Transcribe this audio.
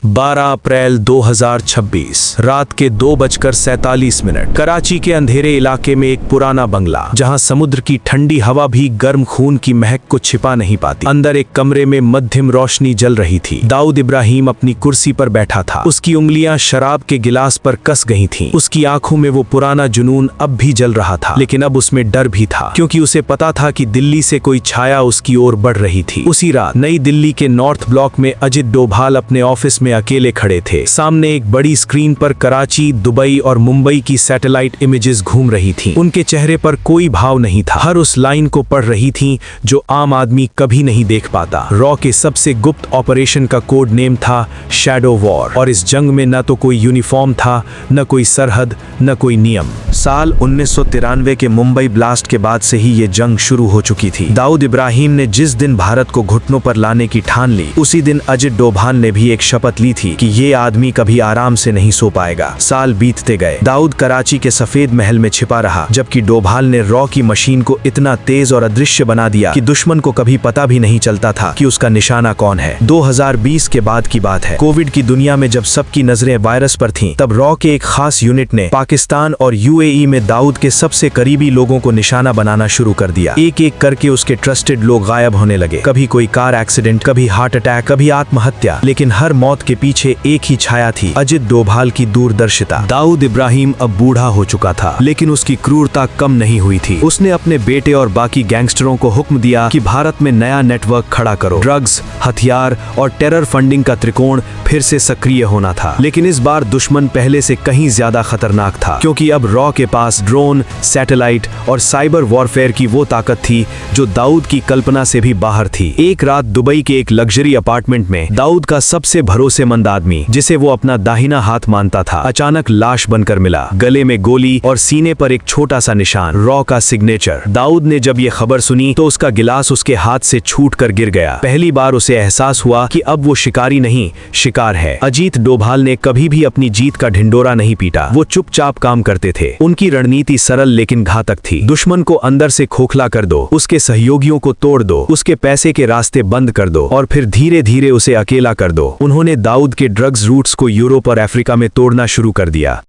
12 अप्रैल 2026 रात के 2:47 कराची के अंधेरे इलाके में एक पुराना बंगला, जहां समुद्र की ठंडी हवा भी गर्म खून की महक को छिपा नहीं पाती। अंदर एक कमरे में मध्यम रोशनी जल रही थी। दाऊद इब्राहिम अपनी कुर्सी पर बैठा था। उसकी उंगलियां शराब के गिलास पर कस गई थीं। उसकी आंखों में वो पुराना जुनून अब भी जल रहा था, लेकिन अब उसमें डर भी था, क्योंकि उसे पता था कि दिल्ली से कोई छाया उसकी ओर बढ़ रही थी। उसी रात नई दिल्ली के नॉर्थ ब्लॉक में अजित डोभाल अपने ऑफिस में अकेले खड़े थे। सामने एक बड़ी स्क्रीन पर कराची, दुबई और मुंबई की सैटेलाइट इमेजेस घूम रही थीं। उनके चेहरे पर कोई भाव नहीं था, हर उस लाइन को पढ़ रही थीं जो आम आदमी कभी नहीं देख पाता। रॉ के सबसे गुप्त ऑपरेशन का कोड नेम था शैडो वॉर, और इस जंग में न तो कोई यूनिफॉर्म था, न कोई सरहद, न कोई नियम। साल 1993 के मुंबई ब्लास्ट के बाद से ही ये जंग शुरू हो चुकी थी। दाऊद इब्राहिम ने जिस दिन भारत को घुटनों पर लाने की ठान ली, उसी दिन अजित डोभाल ने भी एक शपथ ली थी कि ये आदमी कभी आराम से नहीं सो पाएगा। साल बीतते गए। दाऊद कराची के सफेद महल में छिपा रहा, जबकि डोभाल ने रॉ की मशीन को इतना तेज और अदृश्य बना दिया कि दुश्मन को कभी पता भी नहीं चलता था कि उसका निशाना कौन है। 2020 के बाद की बात है। कोविड की दुनिया में जब सबकी नजरें वायरस पर थीं, तब रॉ के एक खास यूनिट ने पाकिस्तान और यूएई में दाऊद के सबसे करीबी लोगों को निशाना बनाना शुरू कर दिया। एक एक करके उसके ट्रस्टेड लोग गायब होने लगे। कभी कोई कार एक्सीडेंट, कभी हार्ट अटैक, कभी आत्महत्या, लेकिन हर मौत के पीछे एक ही छाया थी, अजित डोभाल की दूरदर्शिता। दाऊद इब्राहिम अब बूढ़ा हो चुका था, लेकिन उसकी क्रूरता कम नहीं हुई थी। उसने अपने बेटे और बाकी गैंगस्टरों को हुक्म दिया कि भारत में नया नेटवर्क खड़ा करो। ड्रग्स, हथियार और टेरर फंडिंग का त्रिकोण फिर से सक्रिय होना था। लेकिन इस बार दुश्मन पहले से कहीं ज्यादा खतरनाक था, क्योंकि अब रॉ के पास ड्रोन, सैटेलाइट और साइबर वॉरफेयर की वो ताकत थी जो दाऊद की कल्पना से भी बाहर थी। एक रात दुबई के एक लग्जरी अपार्टमेंट में दाऊद का सबसे भरोसेमंद आदमी, जिसे वो अपना दाहिना हाथ मानता था, अचानक लाश बनकर मिला। गले में गोली और सीने पर एक छोटा सा निशान, रॉ का सिग्नेचर। दाऊद ने जब ये खबर सुनी तो उसका गिलास उसके हाथ से छूटकर गिर गया। पहली बार उसे एहसास हुआ कि अब वो शिकारी नहीं, शिकार है। अजीत डोभाल ने कभी भी अपनी जीत का ढिंडोरा नहीं पीटा। वो चुपचाप काम करते थे। उनकी रणनीति सरल लेकिन घातक थी। दुश्मन को अंदर से खोखला कर दो, उसके सहयोगियों को तोड़ दो, उसके पैसे के रास्ते बंद कर दो, और फिर धीरे धीरे उसे अकेला कर दो। उन्होंने दाऊद के ड्रग्स रूट्स को यूरोप और अफ्रीका में तोड़ना शुरू कर दिया।